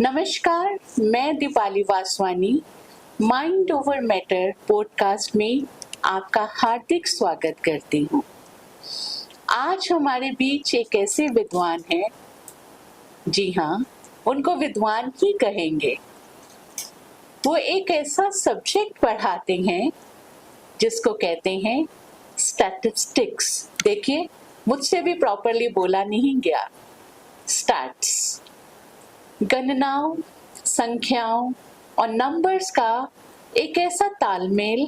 नमस्कार, मैं Deepali Vaswani mind over matter podcast में आपका हार्दिक स्वागत करती हूँ। आज हमारे बीच एक ऐसे विद्वान हैं, जी हाँ, उनको विद्वान ही कहेंगे। वो एक ऐसा सब्जेक्ट पढ़ाते हैं जिसको कहते हैं स्टैटिस्टिक्स। देखिए, मुझसे भी प्रॉपरली बोला नहीं गया। स्टैट्स, गणनाओं, संख्याओं और नंबर्स का एक ऐसा तालमेल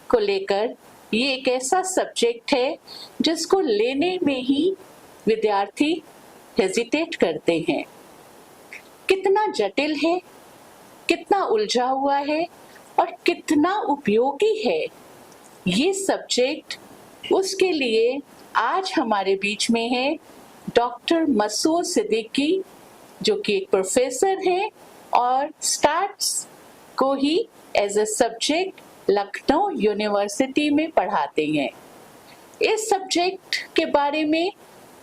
को लेकर ये एक ऐसा सब्जेक्ट है जिसको लेने में ही विद्यार्थी हेजिटेट करते हैं। कितना जटिल है, कितना उलझा हुआ है और कितना उपयोगी है ये सब्जेक्ट, उसके लिए आज हमारे बीच में है डॉक्टर मसूद सिद्दीकी, जो कि एक प्रोफेसर हैं और स्टैट्स को ही as a subject Lucknow university में पढ़ाते हैं। इस सब्जेक्ट के बारे में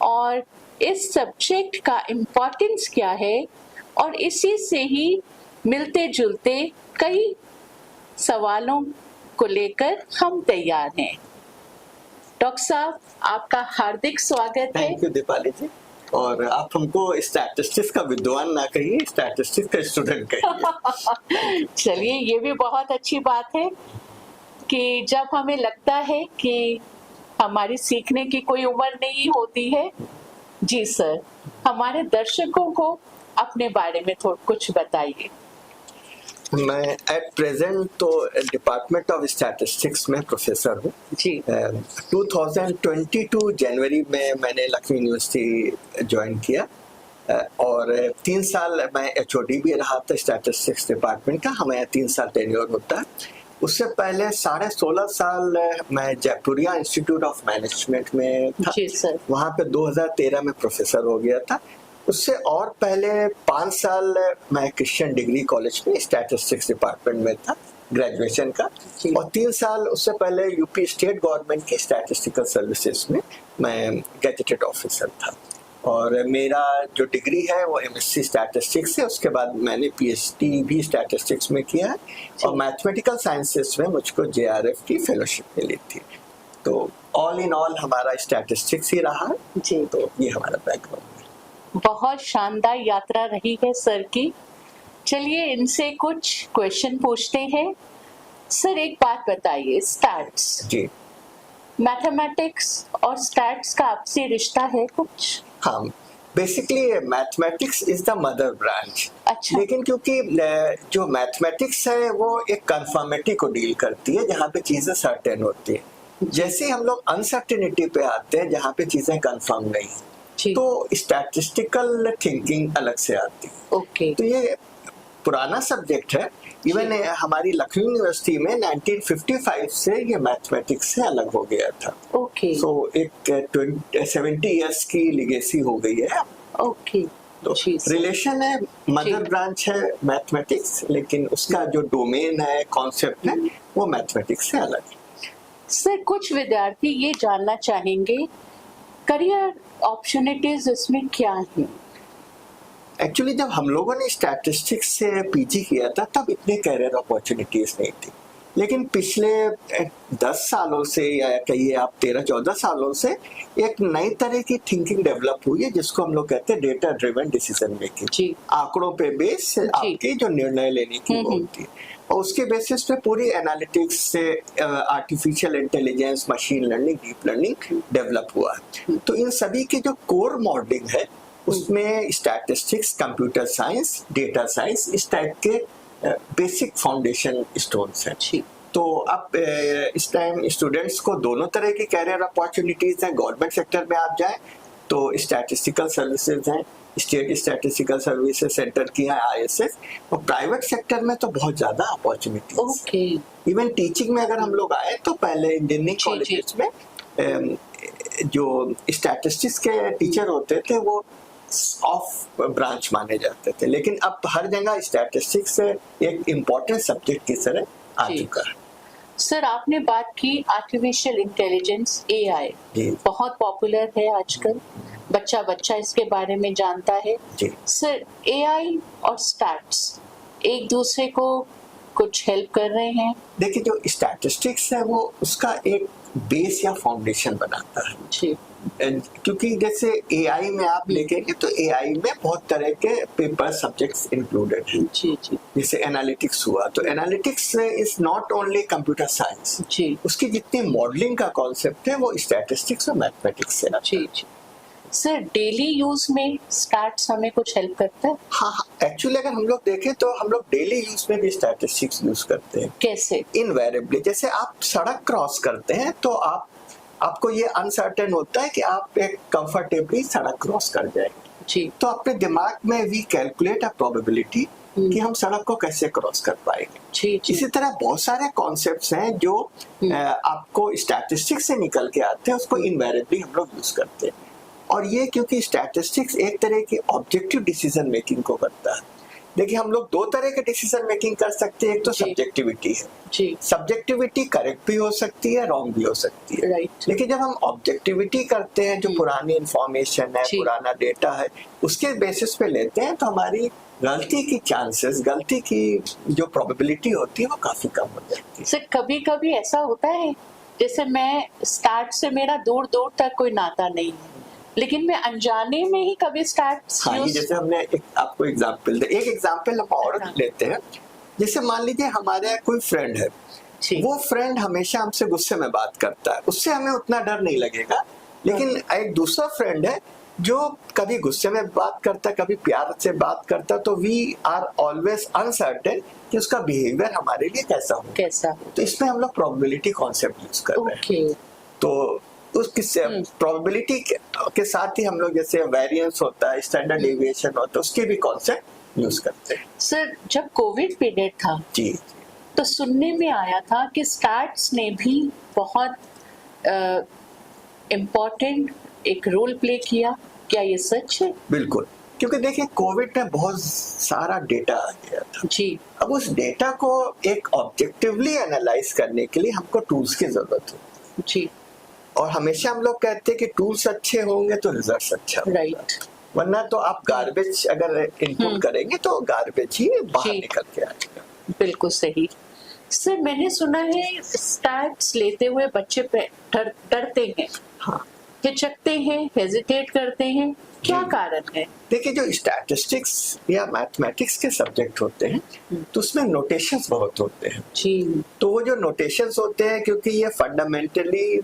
और इस सब्जेक्ट का इम्पोर्टेंस क्या है और इसी से ही मिलते जुलते कई सवालों को लेकर हम तैयार हैं। डॉक्टर साहब, आपका हार्दिक स्वागत है। थैंक यू दीपाली जी। और आप हमको स्टैटिस्टिक्स का विद्वान ना कहिए, स्टैटिस्टिक्स का स्टूडेंट कहिए। चलिए, ये भी बहुत अच्छी बात है कि जब हमें लगता है कि हमारी सीखने की कोई उम्र नहीं होती है। जी सर, हमारे दर्शकों को अपने बारे में थोड़ा कुछ बताइए। मैं एट प्रेजेंट तो डिपार्टमेंट ऑफ स्टैटिस्टिक्स में प्रोफेसर हूँ जी। 2022 जनवरी में मैंने लखनऊ यूनिवर्सिटी ज्वाइन किया और 3 साल मैं HOD भी रहा था स्टैटिस्टिक्स डिपार्टमेंट का। हमें 3 साल टेन्योर होता है। उससे पहले 16.5 साल मैं जयपुरिया इंस्टीट्यूट ऑफ मैनेजमेंट में था। जी सर। वहाँ पे 2013 में प्रोफेसर हो गया था। उससे और पहले 5 साल मैं क्रिश्चियन डिग्री कॉलेज में स्टैटिस्टिक्स डिपार्टमेंट में था ग्रेजुएशन का, और 3 साल उससे पहले यूपी स्टेट गवर्नमेंट की स्टैटिस्टिकल सर्विसेज में मैं गैजेटेड ऑफिसर था। और मेरा जो डिग्री है वो MSc स्टैटिस्टिक्स है। उसके बाद मैंने PhD भी स्टैटिस्टिक्स में किया है और मैथमेटिकल साइंसेस में मुझको JRF की फेलोशिप मिली थी। तो ऑल इन ऑल हमारा स्टैटिस्टिक्स ही रहा जी। तो ये हमारा बैकग्राउंड है। बहुत शानदार यात्रा रही है सर की। चलिए, इनसे कुछ क्वेश्चन पूछते हैं। सर, एक बात बताइए, स्टैट्स जी, मैथमेटिक्स और स्टैट्स का आपसी रिश्ता है कुछ? हाँ, basically mathematics is the mother branch. अच्छा। लेकिन क्योंकि जो मैथमेटिक्स है वो एक कन्फर्मिटी को डील करती है, जहाँ पे चीजें सर्टेन होती है। जैसे हम लोग अनसर्टेनिटी पे आते हैं, जहाँ पे चीजें कंफर्म नहीं, तो स्टैटिस्टिकल थिंकिंग अलग से आती है। ओके। तो ये पुराना सब्जेक्ट है। इवन हमारी लखनऊ यूनिवर्सिटी में 1955 से ये मैथमेटिक्स से अलग हो गया था। ओके। सो एक 70 इयर्स की लिगेसी हो गई है। ओके। तो रिलेशन है, मदर ब्रांच है मैथमेटिक्स, लेकिन उसका जो डोमेन है, कॉन्सेप्ट है, वो मैथमेटिक्स से अलग है। सर, कुछ विद्यार्थी ये जानना चाहेंगे करियर अपॉर्चुनिटीज इसमें क्या है? एक्चुअली जब हम लोगों ने स्टैटिस्टिक्स से PG किया था तब इतने करियर अपॉर्चुनिटीज नहीं थी, लेकिन पिछले 10 सालों से या कहिए आप 13-14 सालों से एक नई तरह की थिंकिंग डेवलप हुई है, जिसको हम लोग कहते हैं डेटा ड्रिवन डिसीजन मेकिंग। आंकड़ों पे बेस आपकी जो निर्णय लेने की होती है, और उसके बेसिस पे पूरी एनालिटिक्स से artificial intelligence, machine learning, deep learning develop हुआ है। तो इन सभी की जो कोर मॉडलिंग है उसमें statistics, computer science, data science, इस टाइप के बेसिक फाउंडेशन स्टोन्स हैं। तो अब इस टाइम स्टूडेंट्स को दोनों तरह की कैरियर अपॉर्चुनिटीज हैं। गवर्नमेंट सेक्टर में आप जाएं तो स्टैटिस्टिकल सर्विसेज हैं, स्टेट स्टैटिस्टिकल सर्विसेज सेंटर की है ISS, और प्राइवेट सेक्टर में तो बहुत ज्यादा अपॉर्चुनिटीज। इवन टीचिंग में अगर हम लोग आए तो पहले इंजीनियरिंग कॉलेजेस में जो स्टैटिस्टिक्स के टीचर होते थे वो ऑफ ब्रांच माने जाते थे, लेकिन अब हर जगह स्टैटिस्टिक्स एक इम्पोर्टेंट सब्जेक्ट की तरह आ चुका है। सर, आपने बात की आर्टिफिशियल इंटेलिजेंस AI, बहुत पॉपुलर है आजकल। बच्चा बच्चा इसके बारे में जानता है। जी। सर, एआई और स्टैट्स एक दूसरे को कुछ हेल्प कर रहे हैं? देखिए, जो स्टैटिस्टिक्स है वो उसका एक बेस या फाउंडेशन बनाता है जी। क्योंकि जैसे एआई में आप देखेंगे तो एआई में बहुत तरह के पेपर सब्जेक्ट्स इंक्लूडेड हैं। जी जी। जैसे एनालिटिक्स हुआ, तो analytics is not only computer science, जी। उसकी जितनी मॉडलिंग का कॉन्सेप्ट है वो स्टैटिस्टिक्स और मैथमेटिक्स से आता है। जी जी। सर, डेली यूज में स्टैट्स हमें कुछ हेल्प करता है? हाँ, एक्चुअली अगर हम लोग देखें तो हम लोग डेली यूज में भी स्टैटिस्टिक्स यूज करते हैं। कैसे? इनवेरिएबली, जैसे आप सड़क क्रॉस करते हैं तो आपको ये अनसर्टेन होता है कि आप एक कंफर्टेबली सड़क क्रॉस कर जाएंगे। जी। तो अपने दिमाग में वी कैलकुलेट अ प्रोबेबिलिटी कि हम सड़क को कैसे क्रॉस कर पाएंगे। जी जी। इसी तरह बहुत सारे कॉन्सेप्ट्स हैं जो आपको स्टैटिस्टिक्स से निकल के आते हैं, उसको इनवेरिएबली हम लोग यूज करते हैं। और ये क्योंकि स्टैटिस्टिक्स एक तरह की ऑब्जेक्टिव डिसीजन मेकिंग को करता है। देखिए, हम लोग दो तरह के डिसीजन मेकिंग कर सकते हैं। एक तो सब्जेक्टिविटी है। जी। सब्जेक्टिविटी करेक्ट भी हो सकती है, रॉन्ग भी हो सकती है। राइट। लेकिन जब हम ऑब्जेक्टिविटी करते हैं, जो पुरानी इंफॉर्मेशन है, पुराना डेटा है, उसके बेसिस पे लेते हैं, तो हमारी गलती की चांसेस, गलती की जो प्रोबेबिलिटी होती है वो काफी कम हो जाती है। सर, कभी कभी ऐसा होता है जैसे मैं स्टार्ट से मेरा दूर दूर तक कोई नाता नहीं है, लेकिन मैं अनजाने में ही कभी स्टार्ट हाँ, ये जैसे हमने आपको एग्जांपल दे, एक एग्जांपल हम और लेते हैं। जैसे मान लीजिए हमारे कोई फ्रेंड है, वो फ्रेंड हमेशा हमसे गुस्से में बात करता है, उससे हमें उतना डर नहीं लगेगा। लेकिन एक दूसरा फ्रेंड है जो कभी गुस्से में बात करता है, कभी प्यार से बात करता है, तो वी आर ऑलवेज अनसर्टेन कि उसका बिहेवियर हमारे लिए कैसा हो। तो इसमें हम लोग प्रोबेबिलिटी कॉन्सेप्ट यूज कर रहे हैं। तो उसकी प्रोबेबिलिटी के साथ ही हम लोग जैसे वेरिएंस होता है, स्टैंडर्ड डेविएशन होता है, उसके भी कॉन्सेप्ट यूज करते हैं। सर, जब कोविड पीरियड था जी, तो सुनने में आया था कि स्टैट्स ने भी बहुत इम्पोर्टेंट एक रोल प्ले किया। क्या ये सच है? बिल्कुल, क्योंकि देखिए कोविड में बहुत सारा डेटा आ गया था। जी। अब उस डेटा को एक ऑब्जेक्टिवली एनालाइज करने के लिए हमको टूल्स की जरूरत है। जी। और हमेशा हम लोग कहते हैं कि टूल्स अच्छे होंगे तो रिजल्ट अच्छा होगा। राइट। वरना तो आप गार्बेज अगर इनपुट करेंगे तो गार्बेज ही बाहर निकल के आएगा। बिल्कुल सही। सर, मैंने सुना है स्टैट्स लेते हुए बच्चे डरते हैं। हाँ, हिचकते हैं, हेजिटेट करते हैं, क्या कारण है? देखिए, जो स्टैटिस्टिक्स या मैथमेटिक्स के सब्जेक्ट होते हैं तो उसमें नोटेशंस बहुत होते हैं। जी। तो वो जो नोटेशंस होते हैं, क्योंकि ये फंडामेंटली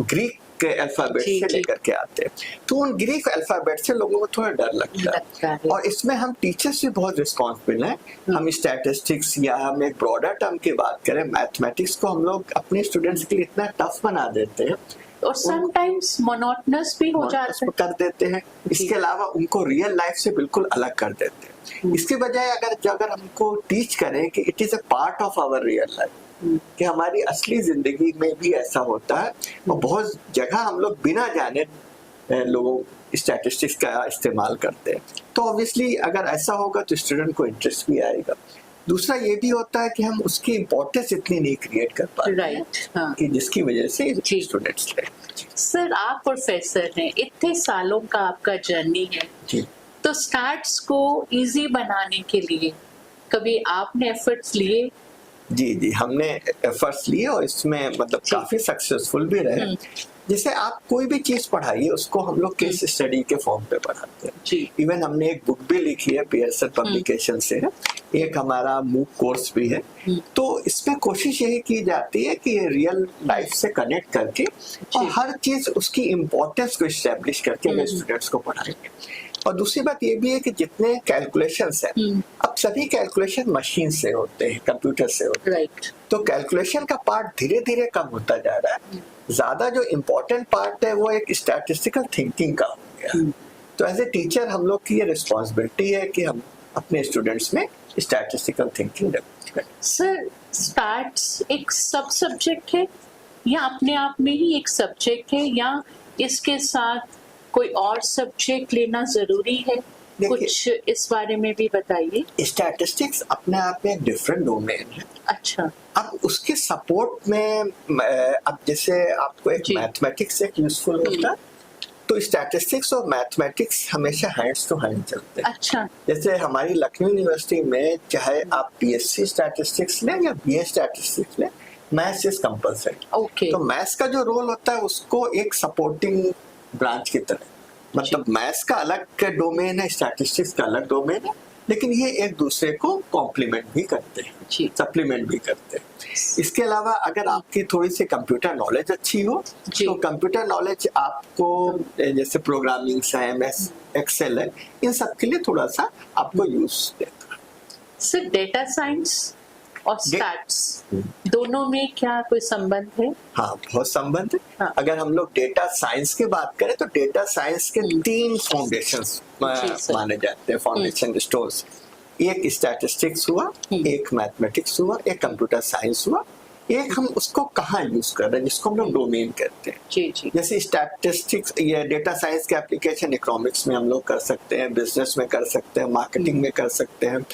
ग्रीक के अल्फाबेट से लेकर के आते हैं, तो उन ग्रीक अल्फाबेट से लोगों को थोड़ा डर लगता है। और इसमें हम टीचर्स भी बहुत रिस्पॉन्सिबल हैं। हम स्टैटिस्टिक्स या हम एक ब्रॉडर टर्म की बात करें, मैथमेटिक्स को हम लोग अपने स्टूडेंट्स के लिए इतना टफ बना देते हैं और समटाइम्स मोनोटोनस भी हो जाता है, कर देते हैं। इसके अलावा उनको रियल लाइफ से बिल्कुल अलग कर देते हैं। इसकी बजाय अगर हमको टीच करें कि it is a part of our real life, कि हमारी असली जिंदगी में भी ऐसा होता है, और बहुत जगह हम लोग बिना जाने लोगों स्टैटिस्टिक्स का इस्तेमाल करते हैं, तो ऑब्वियसली अगर ऐसा होगा तो स्टूडेंट को इंटरेस्ट भी आएगा। दूसरा ये भी होता है कि हम उसकी इम्पोर्टेंस इतनी नहीं क्रिएट कर पाते हैं कि जिसकी वजह से स्टूडेंट्स ले। सर, आप प्रोफेसर हैं, इतने सालों का आपका जर्नी है जी। तो स्टैट्स को इजी बनाने के लिए कभी आपने एफर्ट्स लिए? जी, हमने एफर्ट्स लिए और इसमें मतलब काफी सक्सेसफुल भी रहे। जैसे आप कोई भी चीज पढ़ाइए उसको हम लोग केस स्टडी के फॉर्म पे पढ़ाते हैं। इवन हमने एक बुक भी लिखी है, पियर्सन पब्लिकेशन से है, एक हमारा मूक कोर्स भी है। तो इसमें कोशिश यही की जाती है कि रियल लाइफ से कनेक्ट करके और हर चीज उसकी इम्पोर्टेंस को इस्टेब्लिश करके अगर स्टूडेंट्स को पढ़ाएंगे। और दूसरी बात ये भी है कि जितने कैलकुलेशंस हैं, अब सभी कैलकुलेशन मशीन से होते हैं, कंप्यूटर से होते हैं। तो कैलकुलेशन का पार्ट धीरे धीरे कम होता जा रहा है। ज्यादा जो इम्पोर्टेंट पार्ट है वो एक स्टैटिस्टिकल थिंकिंग का हो गया। तो एज ए टीचर हम लोग की ये रिस्पॉन्सिबिलिटी है कि हम अपने स्टूडेंट्स में स्टैटिस्टिकल थिंकिंग डेवलप करें। सर, स्टैट्स एक सब सब्जेक्ट है या अपने आप में ही एक सब्जेक्ट है, या इसके साथ कोई और सब्जेक्ट लेना जरूरी है? कुछ इस बारे में भी बताइए। स्टैटिस्टिक्स अपने आप में एक डिफरेंट डोमेन है। अच्छा। अब उसके सपोर्ट में अब जैसे आपको एक मैथमेटिक्स एक यूजफुल होता है, तो स्टैटिस्टिक्स और मैथमेटिक्स हमेशा हैंड्स टू हैंड चलते हैं। अच्छा। जैसे हमारी लखनऊ यूनिवर्सिटी में चाहे आप बीएससी स्टैटिस्टिक्स लें या बीए स्टैटिस्टिक्स लें, मैथ्स इज कंपलसरी। ओके। तो मैथ्स का जो रोल होता है उसको एक सपोर्टिंग ब्रांच की तरह, मतलब मैथ्स का अलग डोमेन है, स्टैटिस्टिक्स का अलग डोमेन है, लेकिन ये एक दूसरे को कॉम्प्लीमेंट भी करते हैं, सप्लीमेंट भी करते हैं। इसके अलावा अगर आपकी थोड़ी सी कंप्यूटर नॉलेज अच्छी हो तो कंप्यूटर नॉलेज आपको जैसे प्रोग्रामिंग है, एमएस एक्सेल है, इन सब के लिए थोड़ा सा आपको यूज देता है। सर डेटा साइंस और स्टैट्स दोनों में क्या कोई संबंध है? हाँ, बहुत संबंध है। हाँ। अगर हम लोग डेटा साइंस की बात करें तो डेटा साइंस के 3 फाउंडेशंस माने जाते हैं, फाउंडेशन स्टोन्स। एक स्टैटिस्टिक्स हुआ, एक मैथमेटिक्स हुआ, एक कंप्यूटर साइंस हुआ, एक हम उसको कहाँ यूज कर रहे हैं जिसको हम लोग डोमेन कहते हैं। जी। जैसे स्टैटिस्टिक्स या डेटा साइंस के एप्लीकेशन इकोनॉमिक्स में हम लोग कर सकते हैं, बिजनेस में कर सकते हैं, मार्केटिंग में कर सकते हैं,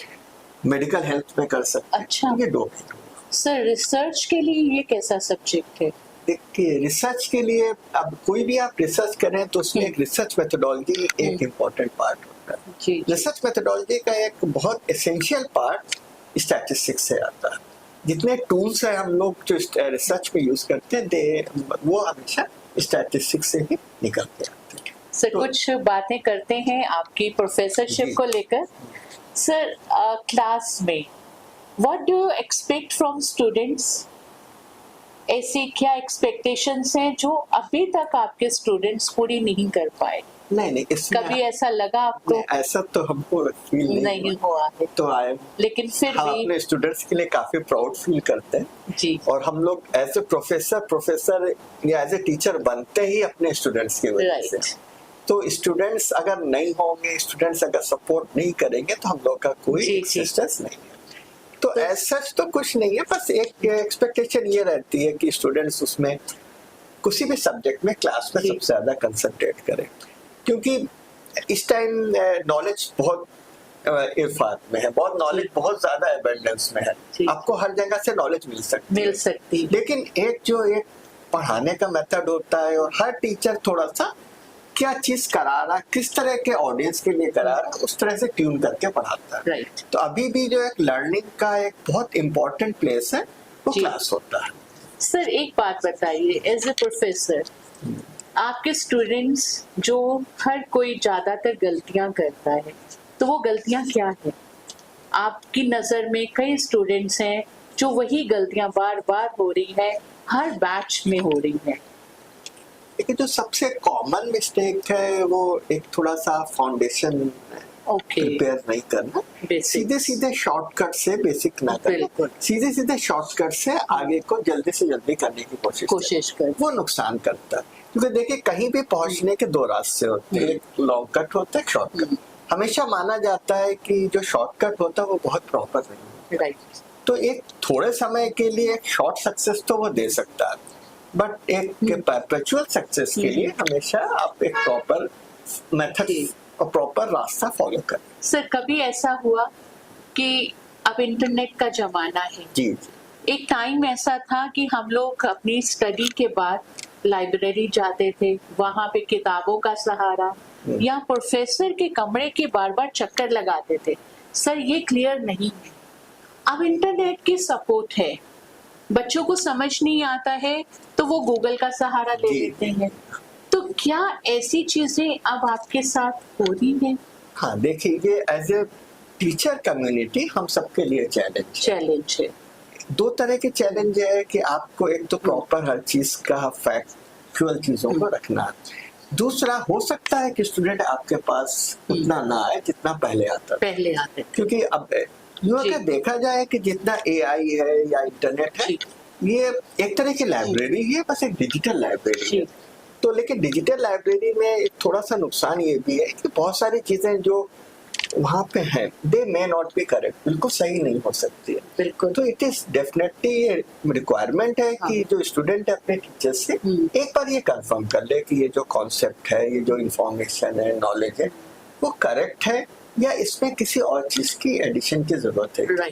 मेडिकल हेल्थ में कर सकते हैं। अच्छा। ये डोमेन। सर रिसर्च के लिए ये कैसा सब्जेक्ट है? देखिए, रिसर्च के लिए अब कोई भी आप रिसर्च करें तो उसमें एक रिसर्च मेथोडोलॉजी एक इम्पोर्टेंट पार्ट होता है। जी। रिसर्च मेथोडोलॉजी का एक बहुत एसेंशियल पार्ट स्टैटिस्टिक्स से आता है। जितने टूल्स है हम लोग जो रिसर्च में यूज करते हैं वो हमेशा स्टैटिस्टिक्स से ही निकल के आते हैं। सर कुछ बातें करते हैं आपकी प्रोफेसरशिप को लेकर। सर क्लास में what do you expect from students? ऐसी क्या एक्सपेक्टेशंस हैं जो अभी तक आपके स्टूडेंट्स पूरी नहीं कर पाए? नहीं, कभी ऐसा लगा आपको? ऐसा तो हमको फील नहीं हुआ है। तो आए, लेकिन फिर हम भी अपने स्टूडेंट्स के लिए काफी प्राउड फील करते हैं जी। और हम लोग एज ए प्रोफेसर या एज ए टीचर बनते ही अपने स्टूडेंट्स की वजह से। तो स्टूडेंट्स अगर नहीं होंगे, स्टूडेंट्स अगर सपोर्ट नहीं करेंगे तो हम लोग का कोई एक्सिस्टेंस नहीं है। तो एज सच तो कुछ नहीं है, बस एक एक्सपेक्टेशन ये रहती है कि स्टूडेंट्स उसमें किसी भी सब्जेक्ट में क्लास में सबसे ज्यादा कंसंट्रेट करें, क्योंकि इस टाइम नॉलेज बहुत इरफात में है, बहुत नॉलेज बहुत ज्यादा एबंडेंस में है, आपको हर जगह से नॉलेज मिल सकती है। लेकिन एक पढ़ाने का मेथड होता है और हर टीचर थोड़ा सा क्या चीज करा रहा, किस तरह के ऑडियंस के लिए करा रहा, उस तरह से ट्यून करके पढ़ाता है। तो अभी भी जो एक लर्निंग का एक बहुत इम्पोर्टेंट प्लेस है वो क्लास होता है। सर एक बात बताइए, एज ए प्रोफेसर आपके स्टूडेंट्स जो हर कोई ज्यादातर गलतियां करता है, तो वो गलतियां क्या है? आपकी नजर में कई स्टूडेंट्स हैं जो वही गलतियां बार बार हो रही है, हर बैच में हो रही है। लेकिन जो सबसे कॉमन मिस्टेक है वो एक थोड़ा सा फाउंडेशन प्रिपेयर नहीं करना, सीधे शॉर्टकट से बेसिक ना करना, सीधे शॉर्टकट से आगे को जल्दी से जल्दी करने की कोशिश कर, वो नुकसान करता है। क्योंकि देखिए कहीं भी पहुंचने के 2 रास्ते होते हैं, एक लॉन्ग कट होता है, शॉर्टकट। हमेशा माना जाता है कि जो शॉर्टकट होता है वो बहुत प्रॉपर नहीं होता। तो एक थोड़े समय के लिए एक शॉर्ट सक्सेस तो वो दे सकता है, बट एक परपेचुअल सक्सेस के लिए हमेशा आप एक प्रॉपर मेथड और प्रॉपर रास्ता फॉलो करें। सर कभी ऐसा हुआ कि अब इंटरनेट का जमाना है, जी, एक टाइम ऐसा था कि हम लोग अपनी स्टडी के बाद लाइब्रेरी जाते थे, वहां पे किताबों का सहारा या प्रोफेसर के कमरे के बार बार चक्कर लगाते थे। सर ये क्लियर नहीं है। अब इंटरनेट की सपोर्ट है, बच्चों को समझ नहीं आता है तो वो गूगल का सहारा ले लेते हैं। तो क्या ऐसी चीजें अब आपके साथ हो रही हैं? हाँ, देखिए ये एज ए टीचर कम्युनिटी हम सबके लिए चैलेंज है। 2 तरह के चैलेंज है कि आपको एक तो प्रॉपर हर चीज का फैक्चुअल चीजों को रखना, दूसरा हो सकता है कि स्टूडेंट आपके पास उतना ना आए जितना पहले आते, क्योंकि अब यूँ अगर देखा जाए कि जितना AI है या इंटरनेट है, ये एक तरह की लाइब्रेरी है, बस एक डिजिटल लाइब्रेरी है। तो लेकिन डिजिटल लाइब्रेरी में एक थोड़ा सा नुकसान ये भी है कि बहुत सारी चीजें जो वहाँ पे हैं दे मे नॉट बी करेक्ट, बिल्कुल सही नहीं हो सकती है। बिल्कुल। तो इट इज डेफिनेटली रिक्वायरमेंट है कि जो स्टूडेंट है अपने टीचर से एक बार ये कंफर्म कर ले कि ये जो कॉन्सेप्ट है, ये जो इंफॉर्मेशन है, नॉलेज है, वो करेक्ट है या इसमें किसी और चीज की एडिशन की जरूरत है।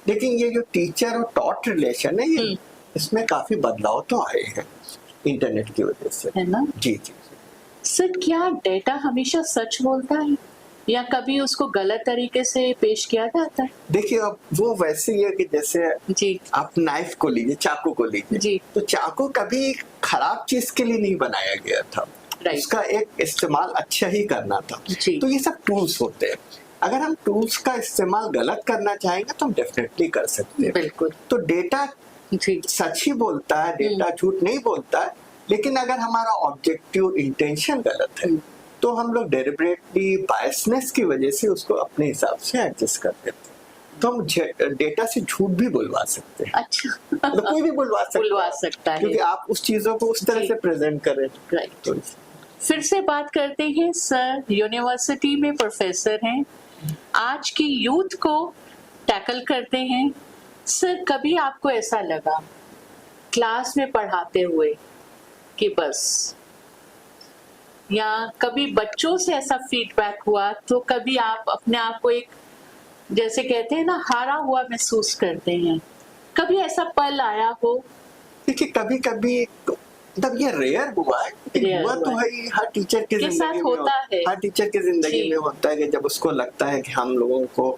लेकिन ये जो टीचर और टॉट रिलेशन है, ये इसमें काफी बदलाव तो आए हैं इंटरनेट की वजह से, है ना? जी। सर क्या डेटा हमेशा सच बोलता है या कभी उसको गलत तरीके से पेश किया जाता है? देखिए, अब वो वैसे ही है कि जैसे जी आप नाइफ को लीजिए, चाकू को लीजिए, जी तो चाकू कभी खराब चीज के लिए नहीं बनाया गया था, राइट उसका एक इस्तेमाल अच्छा ही करना था। जी तो ये सब टूल्स होते हैं, अगर हम टूल्स का इस्तेमाल गलत करना चाहेंगे तो हम डेफिनेटली कर सकते हैं। बिल्कुल तो डेटा जी सच ही बोलता है, डेटा झूठ नहीं बोलता है, लेकिन अगर हमारा ऑब्जेक्टिव इंटेंशन गलत है तो हम लोग डेलिबरेटली बायसनेस की वजह से उसको अपने हिसाब से एडजस्ट कर देते हैं। तो हम डेटा से झूठ भी बुलवा सकते हैं, अच्छा मतलब कोई भी बुलवा सकता है क्योंकि आप उस चीजों को उस तरह जी। से प्रेजेंट करें। राइट तो फिर से बात करते हैं, सर यूनिवर्सिटी में प्रोफेसर हैं, आज की यूथ को टैकल करते हैं। सर कभी आपको ऐसा लगा क्लास में पढ़ाते हुए कि बस, या कभी बच्चों से ऐसा फीडबैक हुआ तो कभी आप अपने आप को एक, जैसे कहते हैं ना, हारा हुआ महसूस करते हैं, कभी ऐसा पल आया हो? देखिए, कभी कभी मतलब ये रेयर हुआ है, Rare हुआ तो हुआ है ही, हर टीचर की के जिंदगी साथ में होता है। हर टीचर की जिंदगी जी। में होता है कि जब उसको लगता है कि हम लोगों को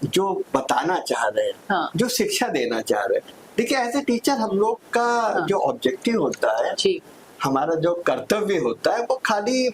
जो बताना चाह रहे हैं, हाँ जो शिक्षा देना चाह रहे हैं, देखिए एज ए टीचर हम लोग का हाँ। जो ऑब्जेक्टिव होता है, जी हमारा जो कर्तव्य होता है, वो खाली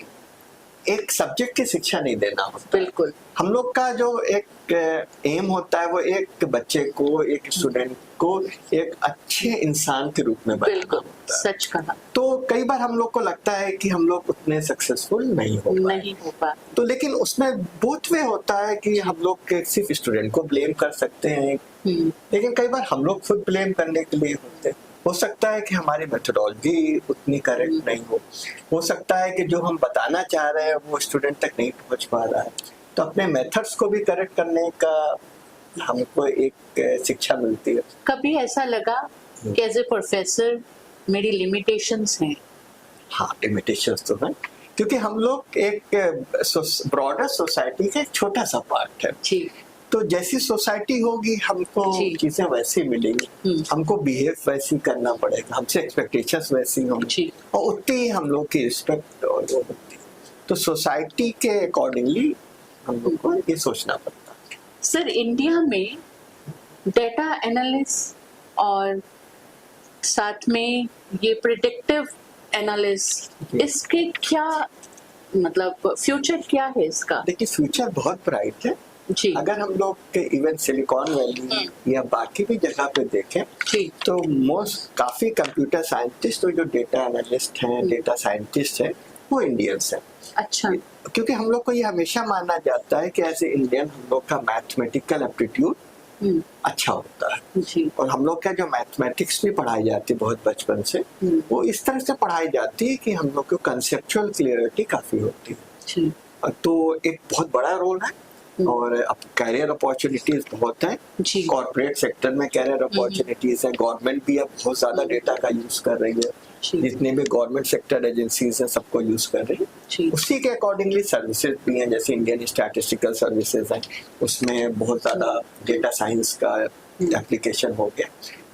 एक सब्जेक्ट की शिक्षा नहीं देना होता। बिल्कुल हम लोग का जो एक एम होता है वो एक बच्चे को, एक स्टूडेंट को एक अच्छे इंसान के रूप में बनाना बिल्कुल होता है। सच कहा, तो कई बार हम लोग को लगता है कि हम लोग उतने सक्सेसफुल नहीं हो पाए, नहीं हो पा तो लेकिन उसमें बोथ वे होता है कि हम लोग सिर्फ स्टूडेंट को ब्लेम कर सकते हैं, लेकिन कई बार हम लोग खुद ब्लेम करने के लिए होते हैं। हो सकता है कि हमारी मेथोडोलॉजी उतनी करेक्ट नहीं हो सकता है कि जो हम बताना चाह रहे हैं वो स्टूडेंट तक नहीं पहुंच पा रहा है, तो अपने मेथड्स को भी करेक्ट करने का हमको एक शिक्षा मिलती है। कभी ऐसा लगा कि एज ए प्रोफेसर मेरी लिमिटेशंस हैं? हाँ, लिमिटेशंस तो हैं, क्योंकि हम लोग एक ब्रॉडर सोसाइटी का एक छोटा सा पार्ट है। जी तो जैसी सोसाइटी होगी हमको जी। चीजें वैसी मिलेंगी, हमको बिहेव वैसी करना पड़ेगा, हमसे एक्सपेक्टेशंस वैसी होंगी जी और उतनी ही हम लोग की रिस्पेक्ट और वो होती है। तो सोसाइटी के अकॉर्डिंगली हम लोग को ये सोचना पड़ता है। सर इंडिया में डेटा एनालिस्ट और साथ में ये प्रिडिक्टिव एनालिस्ट, इसके क्या मतलब फ्यूचर क्या है इसका? देखिए, फ्यूचर बहुत ब्राइट है। जी अगर हम लोग के इवन सिलिकॉन वैली या बाकी भी जगह पे देखें जी तो काफी कंप्यूटर साइंटिस्ट, तो जो डेटा एनालिस्ट हैं, डेटा साइंटिस्ट हैं, वो इंडियंस हैं। अच्छा क्योंकि हम लोग को ये हमेशा माना जाता है कि एज ए इंडियन हम लोग का मैथमेटिकल एप्टीट्यूड अच्छा होता है, जी और हम लोग का जो मैथमेटिक्स भी पढ़ाई जाती है बहुत बचपन से, वो इस तरह से पढ़ाई जाती है कि हम लोग को कंसेप्चुअल क्लियरिटी काफी होती है। जी तो एक बहुत बड़ा रोल है, और अब कैरियर अपॉर्चुनिटीज बहुत हैं। जी कॉर्पोरेट सेक्टर में कैरियर अपॉर्चुनिटीज है, गवर्नमेंट भी अब बहुत ज्यादा डेटा का यूज कर रही है, जी जितने भी गवर्नमेंट सेक्टर एजेंसीज हैं सबको यूज कर रही है। जी उसी के अकॉर्डिंगली सर्विसेज भी हैं, जैसे इंडियन स्टैटिस्टिकल सर्विसेज हैं, उसमें बहुत ज्यादा डेटा साइंस का एप्लीकेशन हो गया।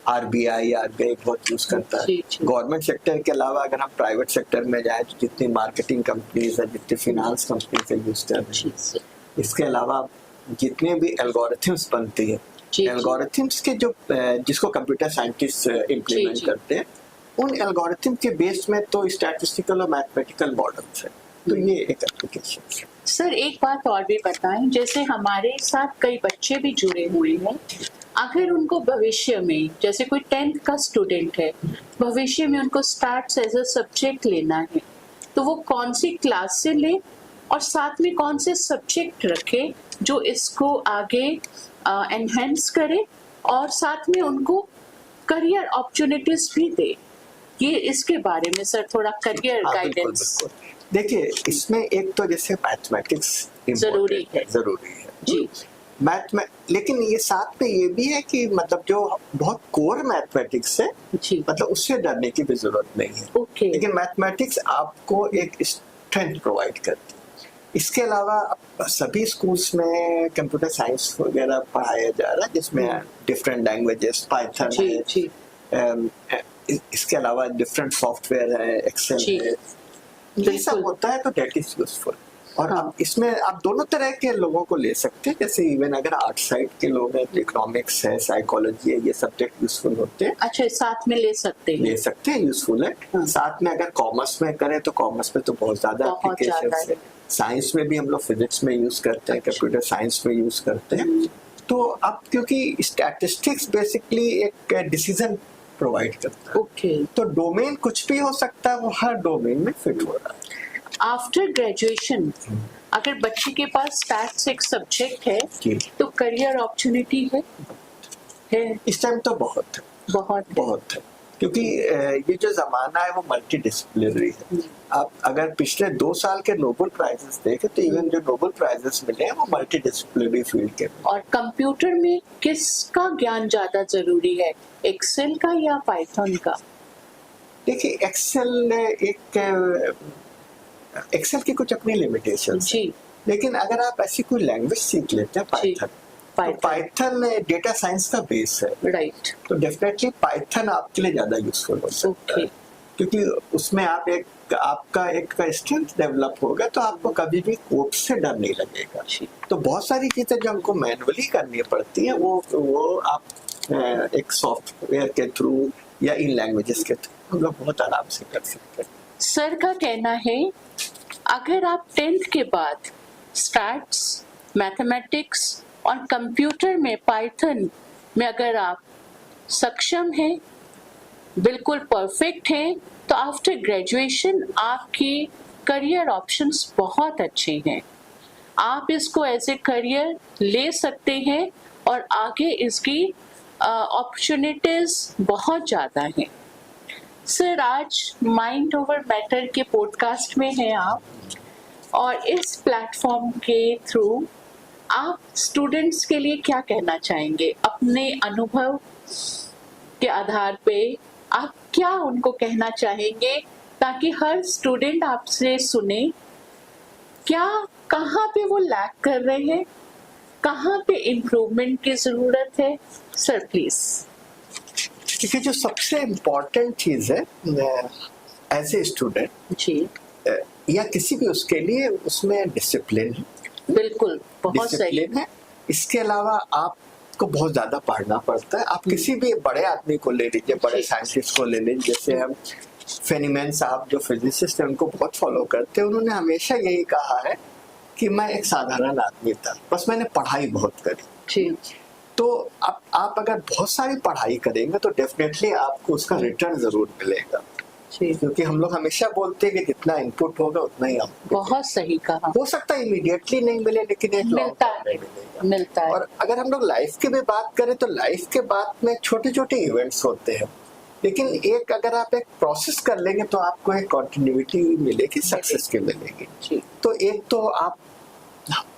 आरबीआई बहुत यूज करता है। जी, जी। गवर्नमेंट सेक्टर के अलावा अगर हम प्राइवेट सेक्टर में जाए तो जितनी मार्केटिंग कंपनीज है, जितनी फिनांस कंपनीज है यूज कर रही जी है। इसके अलावा जितने भी एल्गोरिथम्स बनती है, जी, एल्गोरिथम्स के जो जिसको कंप्यूटर साइंटिस्ट इम्प्लीमेंट जी। करते हैं, उन एल्गोरिथम के बेस में तो स्टैटिस्टिकल और मैथमेटिकल मॉडल्स है। तो ये एक एप्लीकेशन है। सर एक बात और भी बताएं, जैसे हमारे साथ कई बच्चे भी जुड़े हुए हैं, अगर उनको भविष्य में, जैसे कोई 10th का स्टूडेंट है, भविष्य में उनको स्टैट्स एज अ सब्जेक्ट लेना है, तो वो कौन सी क्लास से ले और साथ में कौन से सब्जेक्ट रखे जो इसको आगे एनहेंस करे और साथ में उनको करियर अपॉर्चुनिटीज भी दे? ये इसके बारे में सर थोड़ा करियर हाँ, गाइडेंस। बिल्कुल। देखिए, इसमें एक तो जैसे मैथमेटिक्स जरूरी है जी। लेकिन ये साथ में ये भी है कि मतलब जो बहुत कोर मैथमेटिक्स है, जी मतलब उससे डरने की भी जरूरत नहीं है। ओके लेकिन मैथमेटिक्स आपको एक स्ट्रेंथ प्रोवाइड करती है। इसके अलावा सभी स्कूल्स में कंप्यूटर साइंस वगैरह पढ़ाया जा रहा है, जिसमें डिफरेंट लैंग्वेजेस, पाइथन जी है, जी इसके अलावा डिफरेंट सॉफ्टवेयर है, एक्सेल जी। है, ये सब होता है तो दैट इज यूजफुल। और हाँ। अब इसमें आप दोनों तरह के लोगों को ले सकते हैं, जैसे इवन अगर आर्ट साइड के लोग हैं तो इकोनॉमिक्स है, साइकोलॉजी है, ये सब्जेक्ट यूजफुल होते हैं, अच्छा साथ में ले सकते हैं। ले सकते हैं, यूजफुल है। हाँ। साथ में अगर कॉमर्स में करें तो कॉमर्स में तो बहुत ज्यादा बहुत ज्यादा एप्लीकेशन है। साइंस में भी हम लोग फिजिक्स में यूज करते हैं, अच्छा। कंप्यूटर साइंस में यूज करते हैं। तो अब क्योंकि स्टैटिस्टिक्स बेसिकली एक डिसीजन प्रोवाइड करता है, ओके। तो डोमेन कुछ भी हो सकता है, वो हर डोमेन में फिट हो रहा है। आफ्टर ग्रेजुएशन अगर बच्चे के पास स्टैट्स एक सब्जेक्ट है जी। तो करियर अपॉर्चुनिटी है इस टाइम तो बहुत है, बहुत है, क्योंकि ये जो जमाना है वो मल्टी डिसिप्लिनरी है। आप अगर पिछले 2 साल के नोबेल प्राइजेस देखें तो इवन जो नोबेल प्राइजेस मिले हैं वो मल्टी डिसिप्लिनरी फील्ड के। और कंप्यूटर में किसका ज्ञान ज्यादा जरूरी है, एक्सेल का या पाइथन का? देखिए एक्सेल की कुछ अपनी लिमिटेशंस जी, लेकिन अगर आप ऐसी कोई लैंग्वेज सीख लेते हैं पाइथन डेटा साइंस का बेस है, राइट, तो डेफिनेटली पाइथन आपके लिए ज्यादा यूजफुल हो सकता है, क्योंकि उसमें आपका एक स्ट्रेंथ डेवलप होगा, तो आपको कभी भी कोड से डर नहीं लगेगा। तो बहुत सारी चीजें जो हमको मैनुअली करनी पड़ती है वो आप एक सॉफ्टवेयर के थ्रू या इन लैंग्वेजेस के थ्रू हम लोग बहुत आराम से कर सकते हैं। सर का कहना है अगर आप 10th के बाद स्टैट्स, मैथमेटिक्स और कंप्यूटर में पाइथन में अगर आप सक्षम हैं, बिल्कुल परफेक्ट हैं, तो आफ्टर ग्रेजुएशन आपके करियर ऑप्शंस बहुत अच्छे हैं। आप इसको एज ए करियर ले सकते हैं और आगे इसकी अपॉर्चुनिटीज बहुत ज़्यादा हैं। सर आज माइंड ओवर मैटर के पॉडकास्ट में हैं आप, और इस प्लेटफॉर्म के थ्रू आप स्टूडेंट्स के लिए क्या कहना चाहेंगे? अपने अनुभव के आधार पे आप क्या उनको कहना चाहेंगे ताकि हर स्टूडेंट आपसे सुने क्या कहाँ पे वो लैक कर रहे हैं, कहाँ पे इम्प्रूवमेंट की जरूरत है? Sir please. देखिए जो सबसे इम्पोर्टेंट चीज है एज ए स्टूडेंट जी, या किसी भी उसके लिए, उसमें डिसिप्लिन है। बिल्कुल, बहुत सही है। इसके अलावा आपको बहुत ज्यादा पढ़ना पड़ता है। आप किसी भी बड़े आदमी को ले लीजिए, बड़े साइंटिस्ट को ले लीजिए, जैसे हम फेनीमैन साहब जो फिजिसिस्ट हैं उनको बहुत फॉलो करते हैं। उन्होंने हमेशा यही कहा है कि मैं एक साधारण आदमी था, बस मैंने पढ़ाई बहुत करी। जी। तो आप अगर बहुत सारी पढ़ाई करेंगे तो डेफिनेटली आपको उसका रिटर्न जरूर मिलेगा, क्योंकि हम लोग हमेशा बोलते हैं कि जितना इनपुट होगा उतना ही आउटपुट। बहुत सही कहा। हो सकता है इमीडिएटली नहीं मिले, लेकिन एक मिलता है। और अगर हम लोग लाइफ की भी बात करें तो लाइफ के बाद में छोटे छोटे इवेंट्स होते हैं, लेकिन एक अगर आप एक प्रोसेस कर लेंगे तो आपको एक कंटिन्यूटी मिलेगी, सक्सेस की मिलेगी। तो एक तो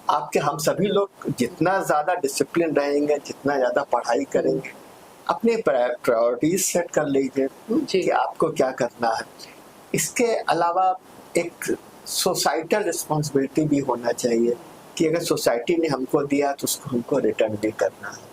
आपके हम सभी लोग जितना ज्यादा डिसिप्लिन रहेंगे, जितना ज्यादा पढ़ाई करेंगे, अपनी प्रायोरिटीज सेट कर लीजिए कि आपको क्या करना है। इसके अलावा एक सोसाइटल रिस्पॉन्सिबिलिटी भी होना चाहिए कि अगर सोसाइटी ने हमको दिया तो उसको हमको रिटर्न भी करना है।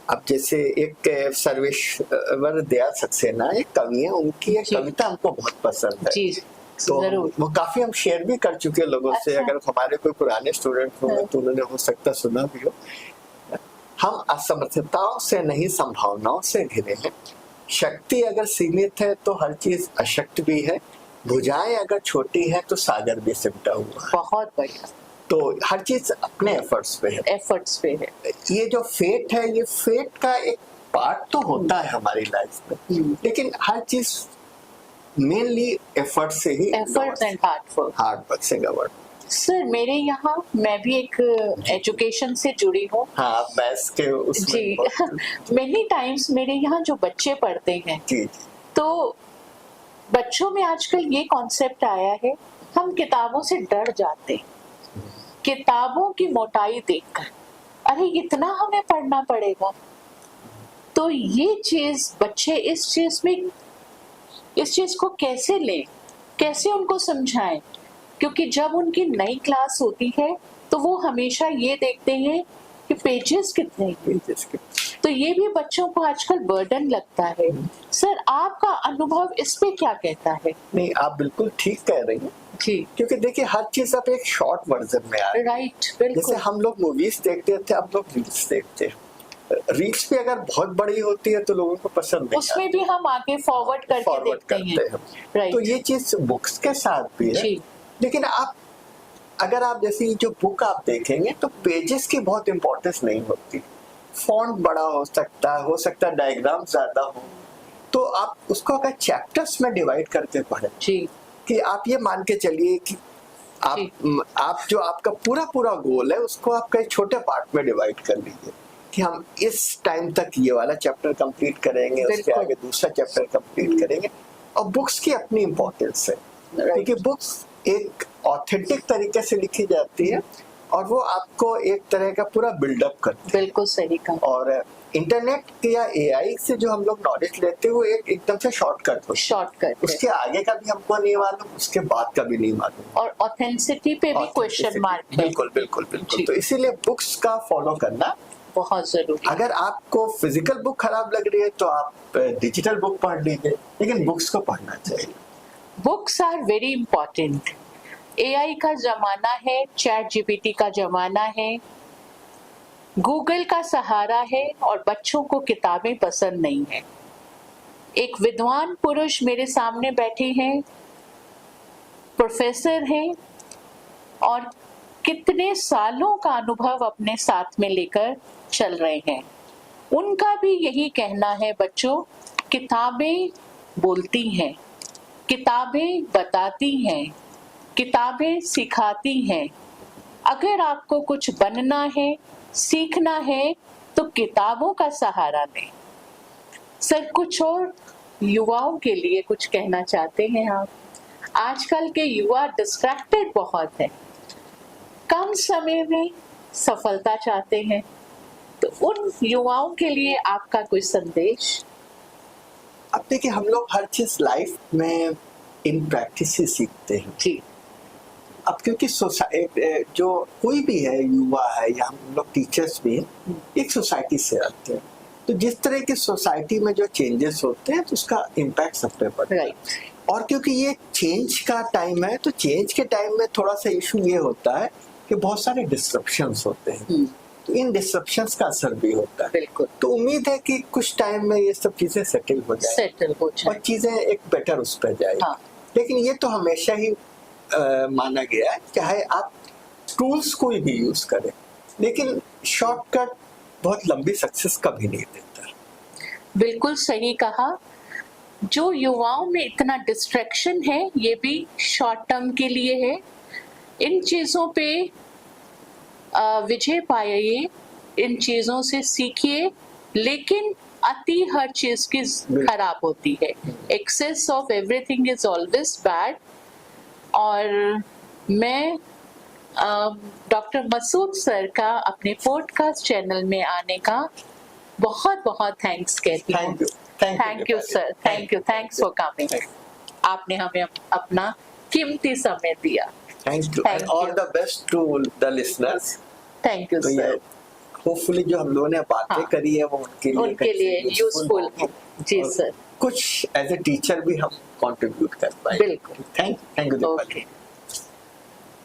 अब जैसे एक सर्वेश्वर दयाल सक्सेना एक कवि है, उनकी एक कविता हमको बहुत पसंद है, तो वो काफी हम शेयर भी कर चुके हैं लोगों से। अगर हमारे कोई पुराने स्टूडेंट होंगे तो उन्होंने हो सकता सुना भी हो। हम असमर्थताओं से नहीं संभावनाओं से घिरे हैं, शक्ति अगर सीमित है तो हर चीज अशक्त भी है, भुजाएं अगर छोटी है तो सागर भी सिमटा हुआ है। बहुत बढ़िया। तो हर चीज अपने एफर्ट्स पे है। ये जो फेट है, ये फेट का एक पार्ट तो होता है हमारी लाइफ में, लेकिन हर चीज मेनली एफर्ट से ही, एफर्ट एंड हार्ड वर्क से गवर्न। सर मेरे यहाँ मैं भी एक एजुकेशन से जुड़ी हूँ। हाँ, मैथ्स के उसमें जी। मेनी टाइम्स मेरे यहाँ जो बच्चे पढ़ते हैं जी, तो बच्चों में आजकल ये कॉन्सेप्ट आया है, हम किताबों से डर जाते हैं, किताबों की मोटाई देखकर, अरे इतना हमें पढ़ना पड़ेगा। तो ये चीज बच्चे इस चीज को कैसे लें, कैसे उनको समझाएं? क्योंकि जब उनकी नई क्लास होती है तो वो हमेशा ये देखते हैं कि पेजेस कितने हैं, तो ये भी बच्चों को आजकल बर्डन लगता है। सर आपका अनुभव इस पे क्या कहता है? नहीं, आप बिल्कुल ठीक कह रही हैं। जी क्योंकि देखिए हर चीज अब एक शॉर्ट वर्जन में आ रही है। राइट, जैसे बिल्कुल हम लोग मूवीज देखते थे, अब लोग रील्स देखते हैं। रील्स भी अगर बहुत बड़ी होती है तो लोगों को पसंद नहीं उसमें भी हम आगे फॉरवर्ड करके फॉरवर्ड देखते करते हैं। हैं। राइट, तो ये चीज बुक्स के साथ भी है। जी लेकिन अगर आप जैसे जो बुक आप देखेंगे तो पेजेस की बहुत इंपॉर्टेंस नहीं होती। फॉन्ट बड़ा हो सकता है डायग्राम ज्यादा हो, तो आप उसको अगर चैप्टर्स में डिवाइड करके पढ़ें, जी कि आप ये मान के चलिए कि आप जो आपका पूरा गोल है उसको आप कई छोटे पार्ट में डिवाइड कर लीजिए कि हम इस टाइम तक ये वाला चैप्टर कंप्लीट करेंगे, उसके आगे दूसरा चैप्टर कंप्लीट करेंगे। और बुक्स की अपनी इंपॉर्टेंस है, क्योंकि बुक्स एक ऑथेंटिक तरीके से लिखी जाती है और वो आपको एक तरह का पूरा बिल्डअप करती है। बिल्कुल सही कहा। और इंटरनेट या एआई से जो हम लोग नॉलेज लेते हैं वो एकदम से शॉर्टकट उसके आगे का भी हमको नहीं मालूम, उसके बाद का भी नहीं मालूम, और ऑथेंटिसिटी पे भी क्वेश्चन मार्क है। बिल्कुल। तो इसीलिए बुक्स का फॉलो करना बहुत जरूरी। अगर आपको फिजिकल बुक खराब लग रही है तो आप डिजिटल बुक पढ़ लीजिए, लेकिन बुक्स को पढ़ना चाहिए। Books are very important. AI का जमाना है, चैट जीपीटी का जमाना है, गूगल का सहारा है और बच्चों को किताबें पसंद नहीं है। एक विद्वान पुरुष मेरे सामने बैठे हैं, प्रोफेसर हैं और कितने सालों का अनुभव अपने साथ में लेकर चल रहे हैं। उनका भी यही कहना है, बच्चों किताबें बोलती हैं, किताबें बताती हैं, किताबें सिखाती हैं। अगर आपको कुछ बनना है, सीखना है तो किताबों का सहारा लें। सर, कुछ और युवाओं के लिए कुछ कहना चाहते हैं आप? आजकल के युवा डिस्ट्रैक्टेड बहुत हैं, कम समय में सफलता चाहते हैं, तो उन युवाओं के लिए आपका कोई संदेश? अब देखिए हम लोग हर चीज लाइफ में इन प्रैक्टिस से सीखते हैं जी। अब क्योंकि जो कोई भी है, युवा है या हम लोग टीचर्स भी हैं, एक सोसाइटी से आते हैं, तो जिस तरह की सोसाइटी में जो चेंजेस होते हैं तो उसका इम्पैक्ट सब पे पड़ता है। और क्योंकि ये चेंज का टाइम है तो चेंज के टाइम में थोड़ा सा इशू ये होता है कि बहुत सारे डिस्ट्रप्शंस होते हैं, तो इन डिस्ट्रप्शंस का असर भी होता है। बिल्कुल। तो उम्मीद है कि कुछ टाइम में ये सब चीजें सेटल हो जाए और चीजें एक बेटर उस पर जाए। हाँ। लेकिन ये तो हमेशा ही माना गया है, चाहे आप टूल्स कोई भी यूज करें, लेकिन शॉर्टकट बहुत लंबी सक्सेस कभी नहीं देता। बिल्कुल सही कहा। जो युवाओं में इतना डिस्ट्रैक्शन है ये भी शॉर्ट टर्म के लिए है। इन चीजों पे विजय पाइए, इन चीजों से सीखिए, लेकिन अति हर चीज की खराब होती है। Excess of everything is always bad. और मैं डॉक्टर मसूद सर का अपने पॉडकास्ट चैनल में आने का बहुत बहुत थैंक्स कहती हूँ। Thank you sir, thanks for coming. आपने हमें अपना कीमती समय दिया। Thank you and all the best to the listeners. Thank you sir. Hopefully जो हम लोगों ने बातें करी है वो उनके लिए यूजफुल है। जी सर। कुछ एज ए टीचर भी हम कंट्रीब्यूट कर पाए। बिल्कुल। Thank you. ओके।